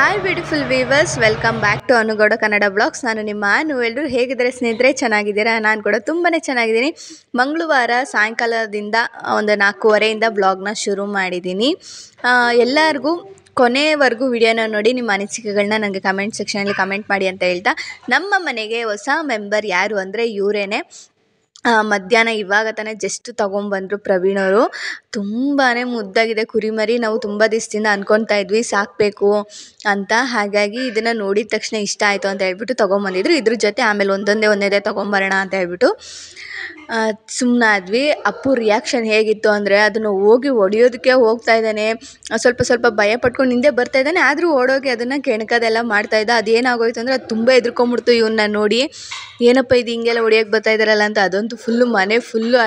Hi beautiful viewers, welcome back to ಅನುಗೌಡ Kannada blogs. ನಾನು ನಿಮ್ಮ ಎಲ್ಲರೂ ಹೇಗಿದ್ದಾರೆ ಸ್ನೇಹಿತರೆ? ಚೆನ್ನಾಗಿದ್ದೀರಾ? ನಾನು ಕೂಡ ತುಂಬಾ ಚೆನ್ನಾಗಿದ್ದೀನಿ. ಮಂಗಳವಾರ ಸಾಯಂಕಾಲದಿಂದ ಒಂದು 4:15 ಬ್ಲಾಗ್ನ ಶುರು ಮಾಡಿದ್ದೀನಿ. ಎಲ್ಲರಿಗೂ ಕೊನೆವರೆಗೂ ವಿಡಿಯೋನ ನೋಡಿ ನಿಮ್ಮ ಅನಿಸಿಕೆಗಳನ್ನ ನನಗೆ ಕಮೆಂಟ್ ಸೆಕ್ಷನಲ್ಲಿ ಕಮೆಂಟ್ ಮಾಡಿ ಅಂತ ಹೇಳ್ತಾ, ನಮ್ಮ ಮನೆಗೆ ಹೊಸ ಮೆಂಬರ್ ಯಾರು ಅಂದರೆ ಇವರೇನೆ. ಮಧ್ಯಾಹ್ನ ಇವಾಗ ತಾನೇ ಜಸ್ಟ್ ತೊಗೊಂಬಂದರು ಪ್ರವೀಣ್ ಅವರು. ತುಂಬಾ ಮುದ್ದಾಗಿದೆ ಕುರಿಮರಿ. ನಾವು ತುಂಬ ದಿವಸದಿಂದ ಅಂದ್ಕೊತಾ ಇದ್ವಿ ಸಾಕಬೇಕು ಅಂತ. ಹಾಗಾಗಿ ಇದನ್ನು ನೋಡಿದ ತಕ್ಷಣ ಇಷ್ಟ ಆಯಿತು ಅಂತ ಹೇಳ್ಬಿಟ್ಟು ತೊಗೊಂಬಂದಿದ್ರು. ಇದ್ರ ಜೊತೆ ಆಮೇಲೆ ಒಂದೇ ತೊಗೊಂಬರೋಣ ಅಂತ ಹೇಳ್ಬಿಟ್ಟು ಸುಮ್ಮನಾದ್ವಿ. ಅಪ್ಪು ರಿಯಾಕ್ಷನ್ ಹೇಗಿತ್ತು ಅಂದರೆ, ಅದನ್ನು ಹೋಗಿ ಹೊಡಿಯೋದಕ್ಕೆ ಹೋಗ್ತಾ ಇದ್ದಾನೆ. ಸ್ವಲ್ಪ ಭಯ ಪಟ್ಕೊಂಡು ಹಿಂದೆ ಬರ್ತಾ ಇದ್ದಾನೆ, ಆದರೂ ಓಡೋಗಿ ಅದನ್ನು ಕೆಣಕೋದೆಲ್ಲ ಮಾಡ್ತಾಯಿದ್ದ. ಅದೇನಾಗೋಯ್ತು ಅಂದರೆ, ಅದು ತುಂಬ ಹೆದ್ರ್ಕೊಂಬಿಡ್ತು ಇವನ್ನ ನೋಡಿ. ಏನಪ್ಪ ಇದು ಹಿಂಗೆಲ್ಲ ಹೊಡಿಯೋಕ್ಕೆ ಬರ್ತಾ ಇದ್ದಾರಲ್ಲ ಅಂತ. ಅದಂತೂ ಮನೆ ಫುಲ್ಲು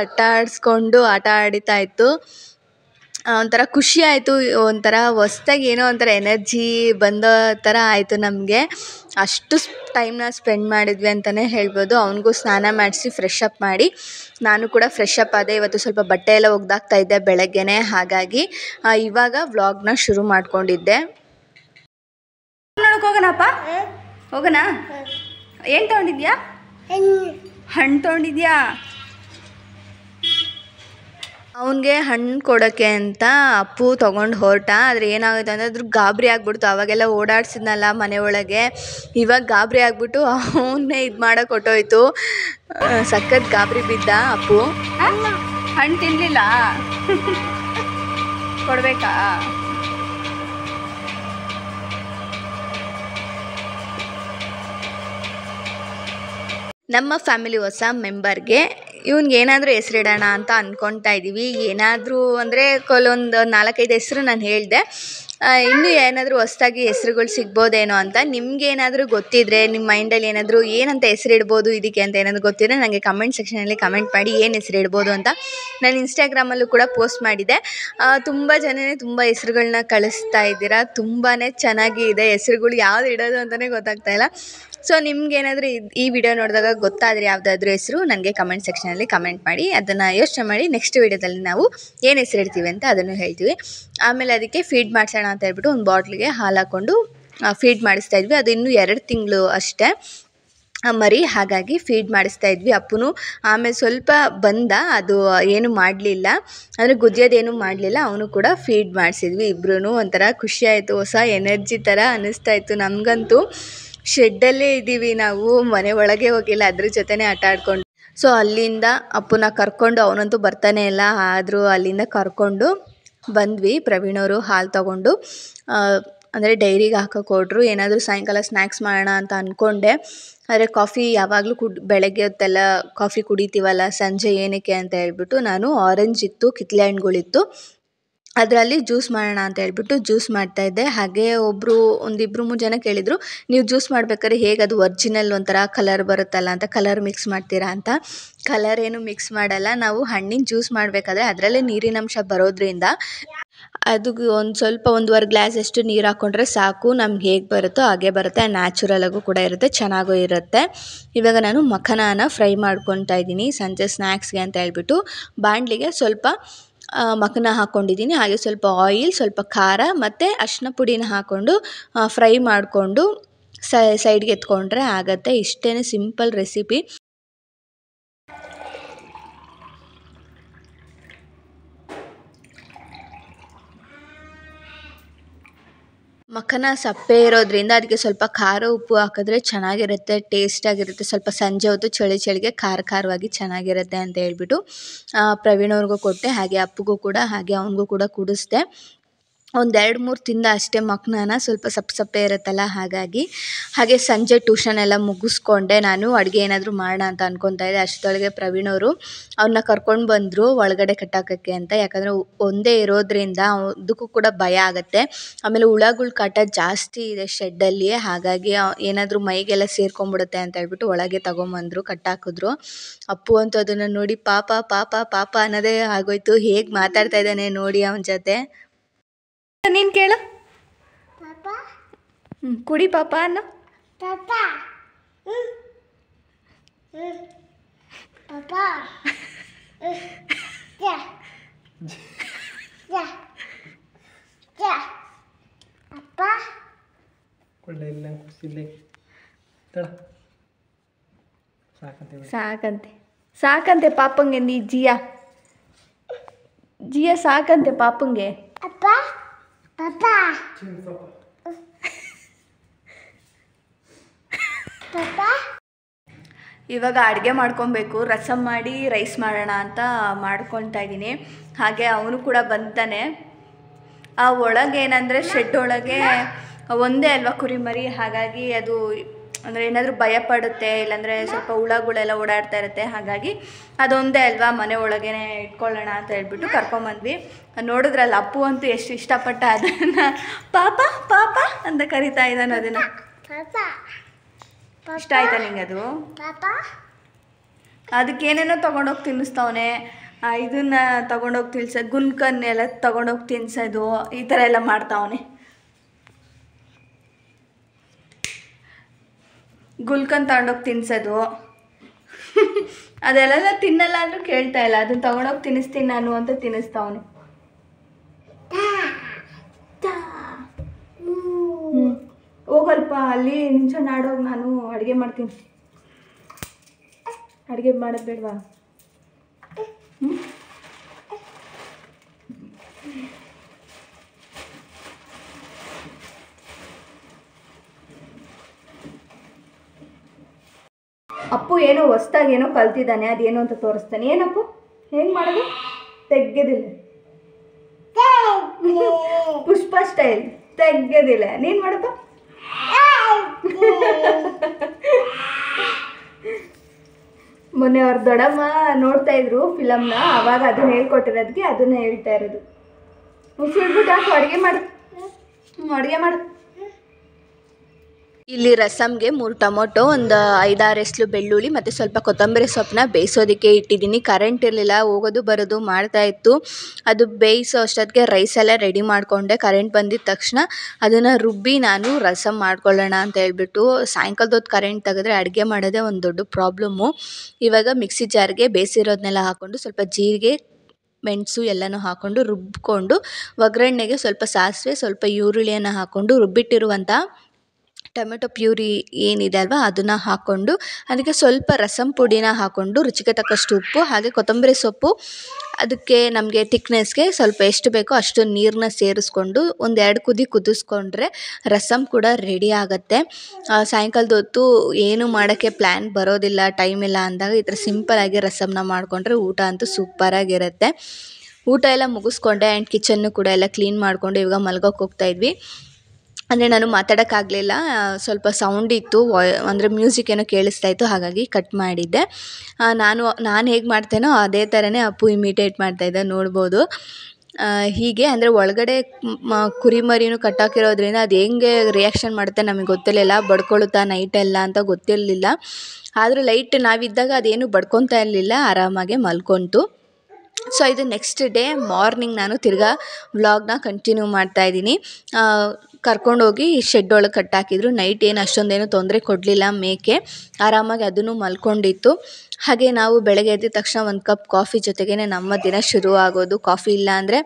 ಆಟ ಆಡಿತಾ ಇತ್ತು. ಒಂಥರ ಖುಷಿ ಆಯಿತು. ಒಂಥರ ಹೊಸ್ದಾಗಿ ಏನೋ ಒಂಥರ ಎನರ್ಜಿ ಬಂದೋ ಥರ ಆಯಿತು ನಮಗೆ. ಅಷ್ಟು ಟೈಮ್ನ ಸ್ಪೆಂಡ್ ಮಾಡಿದ್ವಿ ಅಂತಲೇ ಹೇಳ್ಬೋದು. ಅವನಿಗೂ ಸ್ನಾನ ಮಾಡಿಸಿ ಫ್ರೆಶ್ ಅಪ್ ಮಾಡಿ ನಾನು ಕೂಡ ಫ್ರೆಶ್ ಅಪ್ ಆದೆ. ಇವತ್ತು ಸ್ವಲ್ಪ ಬಟ್ಟೆ ಎಲ್ಲ ಒಗ್ದಾಕ್ತಾ ಇದ್ದೆ ಬೆಳಗ್ಗೆನೆ. ಹಾಗಾಗಿ ಇವಾಗ ವ್ಲಾಗ್ನ ಶುರು ಮಾಡ್ಕೊಂಡಿದ್ದೆ. ನೋಡೋಕೆ ಹೋಗೋಣಪ್ಪ? ಹೋಗೋಣ? ಏನು ತೊಗೊಂಡಿದ್ಯಾ? ಹಣ್ಣು ತೊಗೊಂಡಿದ್ಯಾ? ಅವನಿಗೆ ಹಣ್ಣು ಕೊಡೋಕ್ಕೆ ಅಂತ ಅಪ್ಪು ತೊಗೊಂಡು ಹೊರಟ. ಆದರೆ ಏನಾಗುತ್ತೆ ಅಂದರೆ, ಅದ್ರ ಗಾಬರಿ ಆಗ್ಬಿಡ್ತು. ಅವಾಗೆಲ್ಲ ಓಡಾಡ್ಸಿದ್ನಲ್ಲ ಮನೆ ಒಳಗೆ, ಇವಾಗ ಗಾಬರಿ ಆಗ್ಬಿಟ್ಟು ಅವನ್ನೇ ಇದು ಮಾಡೋಕೆ ಹೊಟ್ಟೋಯ್ತು. ಸಖತ್ ಗಾಬರಿ ಬಿದ್ದ ಅಪ್ಪು. ಹಣ್ಣು ತಿನ್ನಲಿಲ್ಲ? ಕೊಡಬೇಕಾ? ನಮ್ಮ ಫ್ಯಾಮಿಲಿ ಹೊಸ ಮೆಂಬರ್ಗೆ ಇವ್ನಿಗೆ ಏನಾದರೂ ಹೆಸರಿಡೋಣ ಅಂತ ಅಂದ್ಕೊತಾ ಇದ್ದೀವಿ. ಏನಾದರೂ ಅಂದರೆ ಕೆಲವೊಂದು 4-5 ಹೆಸರು ನಾನು ಹೇಳಿದೆ. ಇನ್ನೂ ಏನಾದರೂ ಹೊಸ್ದಾಗಿ ಹೆಸ್ರುಗಳು ಸಿಗ್ಬೋದೇನೋ ಅಂತ. ನಿಮ್ಗೇನಾದರೂ ಗೊತ್ತಿದ್ದರೆ, ನಿಮ್ಮ ಮೈಂಡಲ್ಲಿ ಏನಾದರೂ ಏನಂತ ಹೆಸರಿಡ್ಬೋದು ಇದಕ್ಕೆ ಅಂತ ಏನಾದರೂ ಗೊತ್ತಿದ್ದರೆ ನನಗೆ ಕಮೆಂಟ್ ಸೆಕ್ಷನಲ್ಲಿ ಕಮೆಂಟ್ ಮಾಡಿ ಏನು ಹೆಸರಿಡ್ಬೋದು ಅಂತ. ನಾನು ಇನ್ಸ್ಟಾಗ್ರಾಮಲ್ಲೂ ಕೂಡ ಪೋಸ್ಟ್ ಮಾಡಿದ್ದೆ. ತುಂಬ ಜನನೇ ತುಂಬ ಹೆಸ್ರುಗಳನ್ನ ಕಳಿಸ್ತಾ ಇದ್ದೀರಾ. ತುಂಬಾ ಚೆನ್ನಾಗಿ ಇದೆ ಹೆಸ್ರುಗಳು. ಯಾವ್ದು ಇಡೋದು ಅಂತಲೇ ಗೊತ್ತಾಗ್ತಾಯಿಲ್ಲ. ಸೊ ನಿಮ್ಗೇನಾದರೂ ಈ ವಿಡಿಯೋ ನೋಡಿದಾಗ ಗೊತ್ತಾದರೆ ಯಾವುದಾದ್ರೂ ಹೆಸರು ನನಗೆ ಕಮೆಂಟ್ ಸೆಕ್ಷನಲ್ಲಿ ಕಮೆಂಟ್ ಮಾಡಿ. ಅದನ್ನು ಯೋಚನೆ ಮಾಡಿ ನೆಕ್ಸ್ಟ್ ವಿಡಿಯೋದಲ್ಲಿ ನಾವು ಏನು ಹೆಸರಿಡ್ತೀವಿ ಅಂತ ಅದನ್ನು ಹೇಳ್ತೀವಿ. ಆಮೇಲೆ ಅದಕ್ಕೆ ಫೀಡ್ ಮಾಡಿಸೋಣ ಅಂತ ಹೇಳ್ಬಿಟ್ಟು ಒಂದು ಬಾಟ್ಲಿಗೆ ಹಾಲು ಹಾಕ್ಕೊಂಡು ಫೀಡ್ ಮಾಡಿಸ್ತಾ ಇದ್ವಿ. ಅದು ಇನ್ನೂ 2 ತಿಂಗಳು ಅಷ್ಟೇ ಮರಿ. ಹಾಗಾಗಿ ಫೀಡ್ ಮಾಡಿಸ್ತಾ ಇದ್ವಿ. ಅಪ್ಪನು ಆಮೇಲೆ ಸ್ವಲ್ಪ ಬಂದ, ಅದು ಏನು ಮಾಡಲಿಲ್ಲ ಅಂದರೆ ಗುದ್ಯೋದೇನು ಮಾಡಲಿಲ್ಲ. ಅವನು ಕೂಡ ಫೀಡ್ ಮಾಡಿಸಿದ್ವಿ. ಇಬ್ಬರೂ ಒಂಥರ ಖುಷಿ ಆಯಿತು. ಹೊಸ ಎನರ್ಜಿ ಥರ ಅನ್ನಿಸ್ತಾ ಇತ್ತು ನಮಗಂತೂ. ಶೆಡ್ಡಲ್ಲೇ ಇದ್ದೀವಿ ನಾವು, ಮನೆ ಒಳಗೆ ಹೋಗಿಲ್ಲ, ಅದ್ರ ಜೊತೆನೇ ಆಟ ಆಡ್ಕೊಂಡು. ಸೊ ಅಲ್ಲಿಂದ ಅಪ್ಪನ ಕರ್ಕೊಂಡು, ಅವನಂತೂ ಬರ್ತಾನೆ ಇಲ್ಲ, ಆದರೂ ಅಲ್ಲಿಂದ ಕರ್ಕೊಂಡು ಬಂದ್ವಿ. ಪ್ರವೀಣ್ ಅವರು ಹಾಲು ತೊಗೊಂಡು ಅಂದರೆ ಡೈರಿಗೆ ಹಾಕೋಕೆ ಹೊರಟ್ರು. ಏನಾದರೂ ಸಾಯಂಕಾಲ ಸ್ನ್ಯಾಕ್ಸ್ ಮಾಡೋಣ ಅಂತ ಅಂದ್ಕೊಂಡೆ. ಆದರೆ ಕಾಫಿ ಯಾವಾಗಲೂ ಬೆಳಗ್ಗೆ ಹೊತ್ತೆಲ್ಲ ಕಾಫಿ ಕುಡಿತೀವಲ್ಲ, ಸಂಜೆ ಏನಕ್ಕೆ ಅಂತ ಹೇಳ್ಬಿಟ್ಟು ನಾನು ಆರೆಂಜ್ ಇತ್ತು, ಕಿತ್ತಳೆ ಹಣ್ಣುಗಳಿತ್ತು, ಅದರಲ್ಲಿ ಜ್ಯೂಸ್ ಮಾಡೋಣ ಅಂತ ಹೇಳ್ಬಿಟ್ಟು ಜ್ಯೂಸ್ ಮಾಡ್ತಾಯಿದ್ದೆ. ಹಾಗೆ ಒಂದು 2-3 ಜನ ಕೇಳಿದರು, ನೀವು ಜ್ಯೂಸ್ ಮಾಡ್ಬೇಕಾದ್ರೆ ಹೇಗೆ ಅದು ಒರಿಜಿನಲ್ ಒಂಥರ ಕಲರ್ ಬರುತ್ತಲ್ಲ ಅಂತ ಕಲರ್ ಮಿಕ್ಸ್ ಮಾಡ್ತೀರಾ ಅಂತ. ಕಲರ್ ಏನು ಮಿಕ್ಸ್ ಮಾಡಲ್ಲ. ನಾವು ಹಣ್ಣಿನ ಜ್ಯೂಸ್ ಮಾಡಬೇಕಾದ್ರೆ ಅದರಲ್ಲೇ ನೀರಿನಂಶ ಬರೋದ್ರಿಂದ ಅದು ಸ್ವಲ್ಪ 1.5 ಗ್ಲಾಸ್ ಅಷ್ಟು ನೀರು ಹಾಕ್ಕೊಂಡ್ರೆ ಸಾಕು. ನಮ್ಗೆ ಹೇಗೆ ಬರುತ್ತೋ ಹಾಗೆ ಬರುತ್ತೆ. ನ್ಯಾಚುರಲಾಗೂ ಕೂಡ ಇರುತ್ತೆ, ಚೆನ್ನಾಗೂ ಇರುತ್ತೆ. ಇವಾಗ ನಾನು ಮಖನಾನ ಫ್ರೈ ಮಾಡ್ಕೊತಾ ಇದ್ದೀನಿ ಸಂಜೆ ಸ್ನ್ಯಾಕ್ಸ್ಗೆ ಅಂತ ಹೇಳ್ಬಿಟ್ಟು. ಬಾಣಲಿಗೆ ಸ್ವಲ್ಪ ಮಖನ ಹಾಕ್ಕೊಂಡಿದ್ದೀನಿ. ಹಾಗೆ ಸ್ವಲ್ಪ ಆಯಿಲ್, ಸ್ವಲ್ಪ ಖಾರ ಮತ್ತು ಅರಿಶಿನ ಪುಡಿನ ಹಾಕ್ಕೊಂಡು ಫ್ರೈ ಮಾಡಿಕೊಂಡು ಸೈಡ್ಗೆ ಎತ್ಕೊಂಡ್ರೆ ಆಗುತ್ತೆ. ಇಷ್ಟೇ ಸಿಂಪಲ್ ರೆಸಿಪಿ. ಮಖನ ಸಪ್ಪೆ ಇರೋದ್ರಿಂದ ಅದಕ್ಕೆ ಸ್ವಲ್ಪ ಖಾರ ಉಪ್ಪು ಹಾಕಿದ್ರೆ ಚೆನ್ನಾಗಿರುತ್ತೆ, ಟೇಸ್ಟಾಗಿರುತ್ತೆ. ಸ್ವಲ್ಪ ಸಂಜೆ ಹೊತ್ತು ಚಳಿಗೆ ಖಾರವಾಗಿ ಚೆನ್ನಾಗಿರುತ್ತೆ ಅಂತ ಹೇಳ್ಬಿಟ್ಟು ಪ್ರವೀಣ್ ಅವ್ರಿಗೂ ಕೊಟ್ಟೆ. ಹಾಗೆ ಅಪ್ಪಗೂ ಕೂಡ, ಹಾಗೆ ಅವನಿಗೂ ಕೂಡ ಕುಡಿಸ್ದೆ. 1-2-3 ತಿಂದ ಅಷ್ಟೇ ಮಖನಾನ. ಸ್ವಲ್ಪ ಸಪ್ಪೆ ಇರುತ್ತಲ್ಲ ಹಾಗಾಗಿ. ಹಾಗೆ ಸಂಜೆ ಟ್ಯೂಷನ್ ಎಲ್ಲ ಮುಗಿಸ್ಕೊಂಡೆ. ನಾನು ಅಡುಗೆ ಏನಾದರೂ ಮಾಡೋಣ ಅಂತ ಅಂದ್ಕೊತಾ ಇದ್ದೆ. ಅಷ್ಟರೊಳಗೆ ಪ್ರವೀಣ್ ಅವರು ಅವನ್ನ ಕರ್ಕೊಂಡು ಬಂದರು ಒಳಗಡೆ ಕಟ್ಟಾಕೋಕ್ಕೆ ಅಂತ. ಯಾಕಂದರೆ ಒಂದೇ ಇರೋದ್ರಿಂದ ಅದಕ್ಕೂ ಕೂಡ ಭಯ ಆಗುತ್ತೆ. ಆಮೇಲೆ ಹುಳಗಳ ಕಾಟ ಜಾಸ್ತಿ ಇದೆ ಶೆಡ್ಡಲ್ಲಿ. ಹಾಗಾಗಿ ಏನಾದರೂ ಮೈಗೆಲ್ಲ ಸೇರ್ಕೊಂಡ್ಬಿಡುತ್ತೆ ಅಂತ ಹೇಳ್ಬಿಟ್ಟು ಒಳಗೆ ತೊಗೊಂಬಂದರು, ಕಟ್ಟಾಕಿದ್ರು. ಅಪ್ಪು ಅಂತೂ ಅದನ್ನು ನೋಡಿ ಪಾಪ ಅನ್ನೋದೇ ಆಗೋಯ್ತು. ಹೇಗೆ ಮಾತಾಡ್ತಾ ಇದ್ದಾನೆ ನೋಡಿ ಅವನ ಜೊತೆ. ನೀನು ಕೇಳು, ಕುಡಿ ಪಾಪ ಅನ್ನು. ಸಾಕಂತೆ ಸಾಕಂತೆ ಪಾಪಂಗೆ ನೀ ಜಿಯಾ ಜಿಯಾ ಸಾಕಂತೆ ಪಾಪಂಗೆ. ಇವಾಗ ಅಡುಗೆ ಮಾಡ್ಕೊಬೇಕು. ರಸಮ್ ಮಾಡಿ ರೈಸ್ ಮಾಡೋಣ ಅಂತ ಮಾಡ್ಕೊತಾ ಇದ್ದೀನಿ. ಹಾಗೆ ಅವನು ಕೂಡ ಬಂತಾನೆ. ಆ ಒಳಗೆ ಏನಂದರೆ ಶೆಡ್ ಒಳಗೆ ಒಂದೇ ಅಲ್ವಾ ಕುರಿಮರಿ, ಹಾಗಾಗಿ ಅದು ಅಂದರೆ ಏನಾದರೂ ಭಯ ಪಡುತ್ತೆ, ಇಲ್ಲಾಂದರೆ ಸ್ವಲ್ಪ ಹುಳಗಳೆಲ್ಲ ಓಡಾಡ್ತಾ ಇರುತ್ತೆ. ಹಾಗಾಗಿ ಅದೊಂದೇ ಅಲ್ವಾ ಮನೆ ಒಳಗೇ ಇಟ್ಕೊಳ್ಳೋಣ ಅಂತ ಹೇಳ್ಬಿಟ್ಟು ಕರ್ಕೊಂಬಂದ್ವಿ. ನೋಡಿದ್ರಲ್ಲ ಅಪ್ಪು ಅಂತೂ ಎಷ್ಟು ಇಷ್ಟಪಟ್ಟ ಅದನ್ನು ಪಾಪ ಪಾಪ ಅಂತ ಕರಿತಾ ಇದ್ದಾನೆ. ಅದನ್ನು ಇಷ್ಟ ಆಯ್ತಾ ನಿಂಗೆ ಅದು? ಅದಕ್ಕೇನೇನೋ ತೊಗೊಂಡೋಗಿ ತಿನ್ನಿಸ್ತಾವನೆ. ಇದನ್ನು ತೊಗೊಂಡೋಗಿ ತಿನ್ಸೋದು, ಗುನ್ಕನ್ನೆಲ್ಲ ತೊಗೊಂಡೋಗಿ ತಿನ್ಸೋದು, ಈ ಥರ ಎಲ್ಲ ಮಾಡ್ತಾವನೆ. ಗುಲ್ಕನ್ ತಗೊಂಡೋಗಿ ತಿನ್ಸೋದು ಅದೆಲ್ಲ ತಿನ್ನಲ್ಲ ಅಂದರೂ ಕೇಳ್ತಾ ಇಲ್ಲ. ಅದನ್ನ ತೊಗೊಂಡೋಗಿ ತಿನ್ನಿಸ್ತೀನಿ ನಾನು ಅಂತ ತಿನ್ನಿಸ್ತಾವನೆ. ಹೋಗಲ್ಪ ಅಲ್ಲಿ ನಿಮಿಷ ನಾಡೋಗಿ ನಾನು ಅಡುಗೆ ಮಾಡ್ತೀನಿ. ಅಡುಗೆ ಮಾಡೋದು ಬೇಡವಾ? ಅಪ್ಪು ಏನೋ ಹೊಸ್ದಾಗಿ ಏನೋ ಕಲ್ತಿದ್ದಾನೆ, ಅದೇನು ಅಂತ ತೋರಿಸ್ತಾನೆ. ಏನಪ್ಪು ಹೆಂಗೆ ಮಾಡೋದು? ತೆಗ್ಗದಿಲ್ಲ. ಪುಷ್ಪ ಸ್ಟೈಲ್ ತೆಗ್ಗದಿಲ್ಲ. ನೀನು ಮಾಡಪ್ಪ. ಮೊನ್ನೆ ಅವ್ರ ದೊಡ್ಡಮ್ಮ ನೋಡ್ತಾ ಇದ್ರು ಫಿಲಮ್ನ, ಅವಾಗ ಅದನ್ನ ಹೇಳ್ಕೊಟ್ಟಿರೋದಕ್ಕೆ ಅದನ್ನ ಹೇಳ್ತಾ ಇರೋದು. ಉಸಿರ್ಬಿಟ್ಟು ಹಾಕು, ಅಡುಗೆ ಮಾಡು, ಅಡುಗೆ ಮಾಡು. ಇಲ್ಲಿ ರಸಮ್ಗೆ 3 ಟೊಮೊಟೊ, ಒಂದು 5-6 ಎಸ್ಲು ಬೆಳ್ಳುಳ್ಳಿ ಮತ್ತು ಸ್ವಲ್ಪ ಕೊತ್ತಂಬರಿ ಸೊಪ್ಪನ್ನ ಬೇಯಿಸೋದಕ್ಕೆ ಇಟ್ಟಿದ್ದೀನಿ. ಕರೆಂಟ್ ಇರಲಿಲ್ಲ, ಹೋಗೋದು ಬರೋದು ಮಾಡ್ತಾಯಿತ್ತು. ಅದು ಬೇಯಿಸೋ ಅಷ್ಟೊತ್ತಿಗೆ ರೈಸ್ ಎಲ್ಲ ರೆಡಿ ಮಾಡಿಕೊಂಡೆ. ಕರೆಂಟ್ ಬಂದಿದ್ದ ತಕ್ಷಣ ಅದನ್ನು ರುಬ್ಬಿ ನಾನು ರಸಮ್ ಮಾಡ್ಕೊಳ್ಳೋಣ ಅಂತ ಹೇಳ್ಬಿಟ್ಟು. ಸಾಯಂಕಾಲದೊತ್ತು ಕರೆಂಟ್ ತೆಗೆದ್ರೆ ಅಡುಗೆ ಮಾಡೋದೇ ಒಂದು ದೊಡ್ಡ ಪ್ರಾಬ್ಲಮ್ಮು. ಇವಾಗ ಮಿಕ್ಸಿ ಜಾರ್ಗೆ ಬೇಯಿಸಿರೋದನ್ನೆಲ್ಲ ಹಾಕ್ಕೊಂಡು ಸ್ವಲ್ಪ ಜೀರಿಗೆ, ಮೆಣಸು ಎಲ್ಲನೂ ಹಾಕ್ಕೊಂಡು ರುಬ್ಕೊಂಡು, ಒಗ್ಗರಣೆಗೆ ಸ್ವಲ್ಪ ಸಾಸಿವೆ, ಸ್ವಲ್ಪ ಈರುಳ್ಳಿಯನ್ನು ಹಾಕ್ಕೊಂಡು ರುಬ್ಬಿಟ್ಟಿರುವಂಥ ಟೊಮೆಟೊ ಪ್ಯೂರಿ ಏನಿದೆ ಅಲ್ವಾ ಅದನ್ನು ಹಾಕ್ಕೊಂಡು, ಅದಕ್ಕೆ ಸ್ವಲ್ಪ ರಸಮ್ ಪುಡಿನ ಹಾಕ್ಕೊಂಡು, ರುಚಿಗೆ ತಕ್ಕಷ್ಟು ಉಪ್ಪು, ಹಾಗೆ ಕೊತ್ತಂಬರಿ ಸೊಪ್ಪು, ಅದಕ್ಕೆ ನಮಗೆ ತಿಕ್ನೆಸ್ಗೆ ಸ್ವಲ್ಪ ಎಷ್ಟು ಬೇಕೋ ಅಷ್ಟು ನೀರನ್ನ ಸೇರಿಸ್ಕೊಂಡು 1-2 ಕುದಿ ಕುದಿಸ್ಕೊಂಡ್ರೆ ರಸಮ್ ಕೂಡ ರೆಡಿ ಆಗುತ್ತೆ. ಸಾಯಂಕಾಲದ ಹೊತ್ತು ಏನು ಮಾಡೋಕ್ಕೆ ಪ್ಲ್ಯಾನ್ ಬರೋದಿಲ್ಲ, ಟೈಮ್ ಇಲ್ಲ ಅಂದಾಗ ಈ ಥರ ಸಿಂಪಲಾಗಿ ರಸಮ್ನ ಮಾಡಿಕೊಂಡ್ರೆ ಊಟ ಅಂತೂ ಸೂಪರಾಗಿರುತ್ತೆ. ಊಟ ಎಲ್ಲ ಮುಗಿಸ್ಕೊಂಡೆ ಆ್ಯಂಡ್ ಕಿಚನ್ನು ಕೂಡ ಎಲ್ಲ ಕ್ಲೀನ್ ಮಾಡಿಕೊಂಡು ಇವಾಗ ಮಲ್ಗೋಕ್ಕೆ ಹೋಗ್ತಾಯಿದ್ವಿ. ಅಂದರೆ ನಾನು ಮಾತಾಡೋಕ್ಕಾಗಲಿಲ್ಲ, ಸ್ವಲ್ಪ ಸೌಂಡ್ ಇತ್ತು, ಅಂದರೆ ಮ್ಯೂಸಿಕ್ ಏನೋ ಕೇಳಿಸ್ತಾ ಇತ್ತು, ಹಾಗಾಗಿ ಕಟ್ ಮಾಡಿದ್ದೆ. ನಾನು ಹೇಗೆ ಮಾಡ್ತೇನೋ ಅದೇ ಥರನೇ ಅಪ್ಪು ಇಮಿಟೇಟ್ ಮಾಡ್ತಾಯಿದ್ದೆ, ನೋಡ್ಬೋದು. ಹೀಗೆ ಅಂದರೆ ಒಳಗಡೆ ಕುರಿಮರಿನೂ ಕಟ್ಟಾಕಿರೋದ್ರಿಂದ ಅದು ಹೆಂಗೆ ರಿಯಾಕ್ಷನ್ ಮಾಡುತ್ತೆ ನಮಗೆ ಗೊತ್ತಿರಲಿಲ್ಲ. ಬಡ್ಕೊಳ್ಳುತ್ತಾ ನೈಟೆಲ್ಲ ಅಂತ ಗೊತ್ತಿರಲಿಲ್ಲ. ಆದರೂ ಲೈಟ್ ನಾವಿದ್ದಾಗ ಅದೇನು ಬಡ್ಕೊತಾ ಇರಲಿಲ್ಲ, ಆರಾಮಾಗೆ ಮಲ್ಕೊತು. ಸೊ ಇದು ನೆಕ್ಸ್ಟ್ ಡೇ ಮಾರ್ನಿಂಗ್ ನಾನು ತಿರ್ಗಾ ವ್ಲಾಗ್ನ ಕಂಟಿನ್ಯೂ ಮಾಡ್ತಾಯಿದ್ದೀನಿ. ಕರ್ಕೊಂಡೋಗಿ ಶೆಡ್ ಒಳಗೆ ಕಟ್ಟಾಕಿದ್ರು. ನೈಟ್ ಏನು ಅಷ್ಟೊಂದೇನು ತೊಂದರೆ ಕೊಡಲಿಲ್ಲ, ಮೇಕೆ ಆರಾಮಾಗಿ ಅದನ್ನು ಮಲ್ಕೊಂಡಿತ್ತು. ಹಾಗೆ ನಾವು ಬೆಳಗ್ಗೆ ಎದ್ದ ತಕ್ಷಣ 1 ಕಪ್ ಕಾಫಿ ಜೊತೆಗೇ ನಮ್ಮ ದಿನ ಶುರು ಆಗೋದು. ಕಾಫಿ ಇಲ್ಲ ಅಂದರೆ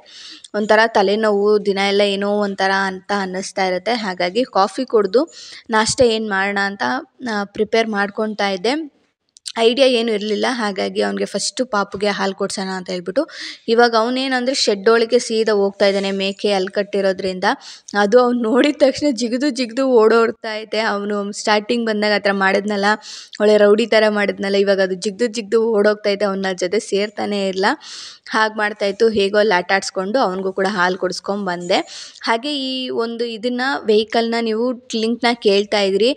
ಒಂಥರ ತಲೆನೋವು, ದಿನ ಎಲ್ಲ ಏನೋ ಒಂಥರ ಅಂತ ಅನ್ನಿಸ್ತಾ ಇರುತ್ತೆ. ಹಾಗಾಗಿ ಕಾಫಿ ಕುಡಿದು ನಾಷ್ಟ ಏನು ಮಾಡೋಣ ಅಂತ ಪ್ರಿಪೇರ್ ಮಾಡ್ಕೊತಾ ಇದ್ದೆ. ಐಡಿಯಾ ಏನೂ ಇರಲಿಲ್ಲ, ಹಾಗಾಗಿ ಅವನಿಗೆ ಫಸ್ಟು ಪಾಪುಗೆ ಹಾಲು ಕೊಡ್ಸೋಣ ಅಂತ ಹೇಳ್ಬಿಟ್ಟು. ಇವಾಗ ಅವನೇನಂದರೆ ಶೆಡ್ ಒಳಗೆ ಸೀದಾ ಹೋಗ್ತಾ ಇದ್ದಾನೆ, ಮೇಕೆ ಅಲ್ಲಿ ಕಟ್ಟಿರೋದ್ರಿಂದ. ಅದು ಅವ್ನು ನೋಡಿದ ತಕ್ಷಣ ಜಿಗಿದು ಓಡೋಡ್ತಾ ಐತೆ. ಅವನು ಸ್ಟಾರ್ಟಿಂಗ್ ಬಂದಾಗ ಆ ಥರ ಮಾಡಿದ್ನಲ್ಲ, ಒಳ್ಳೆ ರೌಡಿ ಥರ ಮಾಡಿದ್ನಲ್ಲ, ಇವಾಗ ಅದು ಜಿಗಿದು ಓಡೋಗ್ತೈತೆ, ಅವನ ಜೊತೆ ಸೇರ್ತಾನೇ ಇಲ್ಲ. ಹಾಗೆ ಮಾಡ್ತಾಯಿತ್ತು. ಹೇಗೋ ಅಲ್ಲಿ ಆಟ ಆಡಿಸ್ಕೊಂಡು ಅವನಿಗೂ ಕೂಡ ಹಾಲು ಕುಡಿಸ್ಕೊಂಬಂದೆ. ಹಾಗೆ ಈ ಒಂದು ಇದನ್ನು ವೆಹಿಕಲ್ನ ನೀವು ಲಿಂಕ್ನ ಕೇಳ್ತಾ ಇದ್ರಿ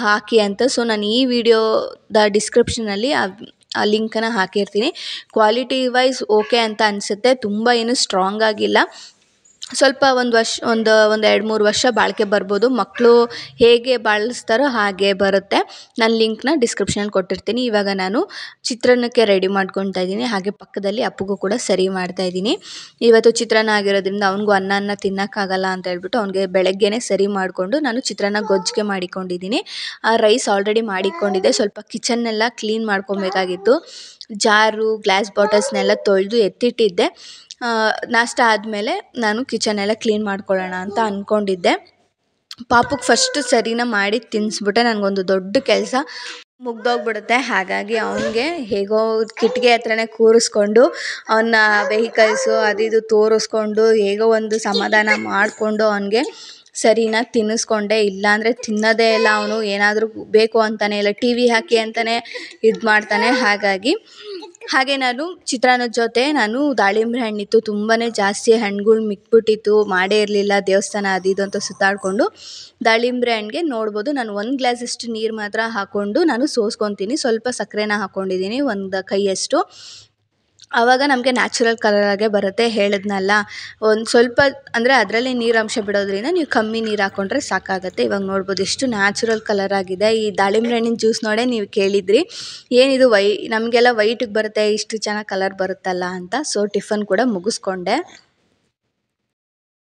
ಹಾಕಿ ಅಂತ. ಸೊ ನಾನು ಈ ವಿಡಿಯೋದ ಡಿಸ್ಕ್ರಿಪ್ಷನಲ್ಲಿ ಆ ಲಿಂಕನ್ನು ಹಾಕಿರ್ತೀನಿ. ಕ್ವಾಲಿಟಿ ವೈಸ್ ಓಕೆ ಅಂತ ಅನಿಸುತ್ತೆ, ತುಂಬ ಏನು ಸ್ಟ್ರಾಂಗ್ ಆಗಿಲ್ಲ. ಸ್ವಲ್ಪ ಒಂದು 2-3 ವರ್ಷ ಬಾಳಿಕೆ ಬರ್ಬೋದು. ಮಕ್ಕಳು ಹೇಗೆ ಬಳಸ್ತಾರೋ ಹಾಗೆ ಬರುತ್ತೆ. ನಾನು ಲಿಂಕ್ನ ಡಿಸ್ಕ್ರಿಪ್ಷನಲ್ಲಿ ಕೊಟ್ಟಿರ್ತೀನಿ. ಇವಾಗ ನಾನು ಚಿತ್ರಾನ್ನಕ್ಕೆ ರೆಡಿ ಮಾಡ್ಕೊತಾ ಇದ್ದೀನಿ. ಹಾಗೆ ಪಕ್ಕದಲ್ಲಿ ಅಪ್ಪುಗೂ ಕೂಡ ಸರಿ ಮಾಡ್ತಾಯಿದ್ದೀನಿ. ಇವತ್ತು ಚಿತ್ರಾನ್ನ ಆಗಿರೋದ್ರಿಂದ ಅವನಿಗೂ ಅನ್ನ ತಿನ್ನೋಕ್ಕಾಗಲ್ಲ ಅಂತ ಹೇಳ್ಬಿಟ್ಟು ಅವನಿಗೆ ಬೆಳಗ್ಗೆನೇ ಸರಿ ಮಾಡಿಕೊಂಡು ನಾನು ಚಿತ್ರಾನ್ನ ಗೊಜ್ಜಿಗೆ ಮಾಡಿಕೊಂಡಿದ್ದೀನಿ. Rice already ಮಾಡಿಕೊಂಡಿದ್ದೆ. ಸ್ವಲ್ಪ ಕಿಚನ್ನೆಲ್ಲ ಕ್ಲೀನ್ ಮಾಡ್ಕೊಬೇಕಾಗಿತ್ತು. ಜಾರು, ಗ್ಲಾಸ್ ಬಾಟಲ್ಸ್ನೆಲ್ಲ ತೊಳೆದು ಎತ್ತಿಟ್ಟಿದ್ದೆ. ನಾಷ್ಟ ಆದಮೇಲೆ ನಾನು ಕಿಚನೆಲ್ಲ ಕ್ಲೀನ್ ಮಾಡ್ಕೊಳ್ಳೋಣ ಅಂತ ಅಂದ್ಕೊಂಡಿದ್ದೆ. ಪಾಪುಗೆ ಫಸ್ಟು ಸರಿನ ಮಾಡಿ ತಿನ್ನಿಸ್ಬಿಟ್ಟೆ ನನಗೊಂದು ದೊಡ್ಡ ಕೆಲಸ ಮುಗ್ದೋಗ್ಬಿಡುತ್ತೆ. ಹಾಗಾಗಿ ಅವನಿಗೆ ಹೇಗೋ ಕಿಟಕಿ ಹತ್ರನೇ ಕೂರಿಸ್ಕೊಂಡು ಅವನ್ನ ವೆಹಿಕಲ್ಸು ಅದು ಇದು ತೋರಿಸ್ಕೊಂಡು ಹೇಗೋ ಒಂದು ಸಮಾಧಾನ ಮಾಡಿಕೊಂಡು ಅವನಿಗೆ ಸರಿನಾ ತಿನ್ನಿಸ್ಕೊಂಡೆ. ಇಲ್ಲಾಂದರೆ ತಿನ್ನೋದೇ ಇಲ್ಲ ಅವನು, ಏನಾದರೂ ಬೇಕು ಅಂತಾನೆ, ಇಲ್ಲ ಟಿ ವಿ ಹಾಕಿ ಅಂತಲೇ ಇದು ಮಾಡ್ತಾನೆ. ಹಾಗೆ ನಾನು ಚಿತ್ರಾನ್ನದ ಜೊತೆ ದಾಳಿಂಬೆ ಹಣ್ಣಿತ್ತು, ತುಂಬಾ ಜಾಸ್ತಿ ಹಣ್ಣುಗಳು ಮಿಕ್ಬಿಟ್ಟಿತ್ತು, ಮಾಡೇ ಇರಲಿಲ್ಲ ದೇವಸ್ಥಾನ ಅದು ಇದು ಅಂತ ಸುತ್ತಾಡಿಕೊಂಡು. ದಾಳಿಂಬೆ ಹಣ್ಣಿಗೆ ನೋಡ್ಬೋದು ನಾನು 1 ಗ್ಲಾಸಷ್ಟು ನೀರು ಮಾತ್ರ ಹಾಕ್ಕೊಂಡು ನಾನು ಸೋಸ್ಕೊತೀನಿ. ಸ್ವಲ್ಪ ಸಕ್ಕರೆನ ಹಾಕ್ಕೊಂಡಿದ್ದೀನಿ, 1 ಕೈಯಷ್ಟು. ಆವಾಗ ನಮಗೆ ನ್ಯಾಚುರಲ್ ಕಲರಾಗೆ ಬರುತ್ತೆ. ಹೇಳಿದ್ನಲ್ಲ, ಒಂದು ಸ್ವಲ್ಪ ಅಂದರೆ ಅದರಲ್ಲಿ ನೀರಂಶ ಬಿಡೋದ್ರಿಂದ ನೀವು ಕಮ್ಮಿ ನೀರು ಹಾಕ್ಕೊಂಡ್ರೆ ಸಾಕಾಗುತ್ತೆ. ಇವಾಗ ನೋಡ್ಬೋದು ಎಷ್ಟು ನ್ಯಾಚುರಲ್ ಕಲರ್ ಆಗಿದೆ. ಈ ದಾಳಿಂಬೆ ಹಣ್ಣಿನ ಜ್ಯೂಸ್ ನೋಡೇ ನೀವು ಕೇಳಿದ್ರಿ ಏನಿದು ನಮಗೆಲ್ಲ ವೈಟಿಗೆ ಬರುತ್ತೆ, ಇಷ್ಟು ಚೆನ್ನಾಗಿ ಕಲರ್ ಬರುತ್ತಲ್ಲ ಅಂತ. ಸೊ ಟಿಫನ್ ಕೂಡ ಮುಗಿಸ್ಕೊಂಡೆ.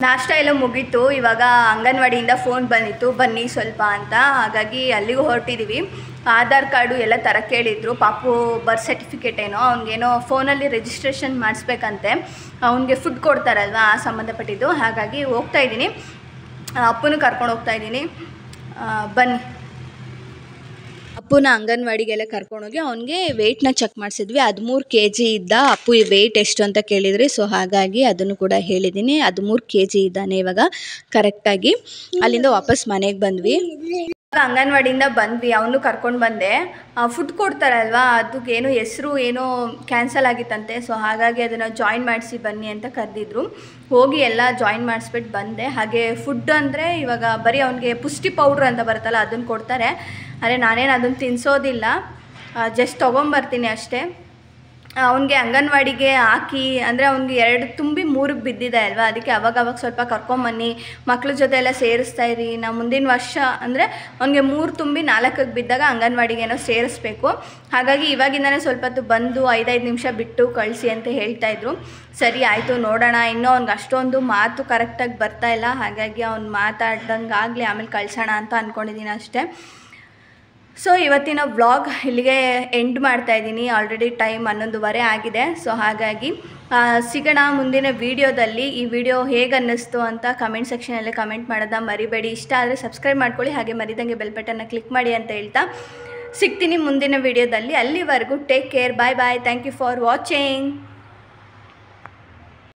ನಾಷ್ಟ ಎಲ್ಲ ಮುಗೀತು. ಇವಾಗ ಅಂಗನವಾಡಿಯಿಂದ ಫೋನ್ ಬಂದಿತ್ತು, ಬನ್ನಿ ಸ್ವಲ್ಪ ಅಂತ. ಹಾಗಾಗಿ ಅಲ್ಲಿಗೂ ಹೊರಟಿದ್ದೀವಿ. ಆಧಾರ್ ಕಾರ್ಡು ಎಲ್ಲ ತರಕ್ಕೆ ಹೇಳಿದ್ರು. ಪಾಪು ಬರ್ತ್ ಸರ್ಟಿಫಿಕೇಟ್ ಏನೋ ಅವ್ನಿಗೇನೋ ಫೋನಲ್ಲಿ ರಿಜಿಸ್ಟ್ರೇಷನ್ ಮಾಡಿಸ್ಬೇಕಂತೆ. ಅವ್ನಿಗೆ ಫುಡ್ ಕೊಡ್ತಾರಲ್ವ ಆ ಸಂಬಂಧಪಟ್ಟಿದ್ದು. ಹಾಗಾಗಿ ಹೋಗ್ತಾಯಿದ್ದೀನಿ, ಅಪ್ಪನೂ ಕರ್ಕೊಂಡು ಹೋಗ್ತಾಯಿದ್ದೀನಿ. ಬನ್ನಿ. ಅಪ್ಪುನ ಅಂಗನವಾಡಿಗೆಲ್ಲ ಕರ್ಕೊಂಡೋಗಿ ಅವನಿಗೆ ವೆಯ್ಟ್ನ ಚೆಕ್ ಮಾಡಿಸಿದ್ವಿ. 13 kg ಇದ್ದ. ಅಪ್ಪು ವೆಯ್ಟ್ ಎಷ್ಟು ಅಂತ ಕೇಳಿದ್ರಿ. ಸೊ ಹಾಗಾಗಿ ಅದನ್ನು ಕೂಡ ಹೇಳಿದ್ದೀನಿ. 13 kg ಇದ್ದಾನೆ ಇವಾಗ ಕರೆಕ್ಟಾಗಿ. ಅಲ್ಲಿಂದ ವಾಪಸ್ ಮನೆಗೆ ಬಂದ್ವಿ. ಅಂಗನವಾಡಿಯಿಂದ ಬಂದ್ವಿ, ಅವನು ಕರ್ಕೊಂಡು ಬಂದೆ. ಫುಡ್ ಕೊಡ್ತಾರಲ್ವ ಅದಕ್ಕೇನೋ ಹೆಸರು ಏನೋ ಕ್ಯಾನ್ಸಲ್ ಆಗಿತ್ತಂತೆ. ಸೊ ಹಾಗಾಗಿ ಅದನ್ನು ಜಾಯಿನ್ ಮಾಡಿಸಿ ಬನ್ನಿ ಅಂತ ಕರೆದಿದ್ರು. ಹೋಗಿ ಎಲ್ಲ ಜಾಯಿನ್ ಮಾಡಿಸ್ಬಿಟ್ಟು ಬಂದೆ. ಹಾಗೆ ಫುಡ್ ಅಂದರೆ ಇವಾಗ ಬರೀ ಅವನಿಗೆ ಪುಷ್ಟಿ ಪೌಡ್ರ್ ಅಂತ ಬರುತ್ತಲ್ಲ ಅದನ್ನು ಕೊಡ್ತಾರೆ. ಆದರೆ ನಾನೇನು ಅದನ್ನು ತಿನ್ನಿಸೋದಿಲ್ಲ, ಜಸ್ಟ್ ತೊಗೊಂಬರ್ತೀನಿ ಅಷ್ಟೇ. ಅವನಿಗೆ ಅಂಗನವಾಡಿಗೆ ಹಾಕಿ ಅಂದರೆ ಅವ್ನಿಗೆ 2 ತುಂಬಿ 3ಕ್ಕೆ ಬಿದ್ದಿದೆ ಅಲ್ವಾ, ಅದಕ್ಕೆ ಅವಾಗ ಸ್ವಲ್ಪ ಕರ್ಕೊಂಬನ್ನಿ, ಮಕ್ಳ ಜೊತೆ ಎಲ್ಲ ಸೇರಿಸ್ತಾ ಇರಿ. ನಾವು ಮುಂದಿನ ವರ್ಷ ಅಂದರೆ ಅವ್ನಿಗೆ 3 ತುಂಬಿ 4ಕ್ಕೆ ಬಿದ್ದಾಗ ಅಂಗನವಾಡಿಗೇನೋ ಸೇರಿಸ್ಬೇಕು. ಹಾಗಾಗಿ ಇವಾಗಿಂದನೇ ಸ್ವಲ್ಪ ಹೊತ್ತು ಬಂದು 5 ನಿಮಿಷ ಬಿಟ್ಟು ಕಳಿಸಿ ಅಂತ ಹೇಳ್ತಾಯಿದ್ರು. ಸರಿ ಆಯಿತು ನೋಡೋಣ. ಇನ್ನೂ ಅವ್ನಿಗೆ ಅಷ್ಟೊಂದು ಮಾತು ಕರೆಕ್ಟಾಗಿ ಬರ್ತಾಯಿಲ್ಲ. ಹಾಗಾಗಿ ಅವ್ನು ಮಾತಾಡ್ದಂಗೆ ಆಗಲಿ, ಆಮೇಲೆ ಕಳಿಸೋಣ ಅಂತ ಅಂದ್ಕೊಂಡಿದ್ದೀನಿ ಅಷ್ಟೇ. ಸೊ ಇವತ್ತಿನ ವ್ಲಾಗ್ ಇಲ್ಲಿಗೆ ಎಂಡ್ ಮಾಡ್ತಾಯಿದ್ದೀನಿ. ಆಲ್ರೆಡಿ ಟೈಮ್ 11:15 ಆಗಿದೆ. ಸೊ ಹಾಗಾಗಿ ಸಿಗೋಣ ಮುಂದಿನ ವೀಡಿಯೋದಲ್ಲಿ. ಈ ವಿಡಿಯೋ ಹೇಗೆ ಅನ್ನಿಸ್ತು ಅಂತ ಕಮೆಂಟ್ ಸೆಕ್ಷನಲ್ಲಿ ಕಮೆಂಟ್ ಮಾಡೋದನ್ನ ಮರಿಬೇಡಿ. ಇಷ್ಟ ಆದರೆ ಸಬ್ಸ್ಕ್ರೈಬ್ ಮಾಡ್ಕೊಳ್ಳಿ, ಹಾಗೆ ಮರಿದಂಗೆ ಬೆಲ್ ಬಟನ್ನ ಕ್ಲಿಕ್ ಮಾಡಿ ಅಂತ ಹೇಳ್ತಾ ಸಿಗ್ತೀನಿ ಮುಂದಿನ ವೀಡಿಯೋದಲ್ಲಿ. ಅಲ್ಲಿವರೆಗೂ take care, bye bye. Thank you for watching.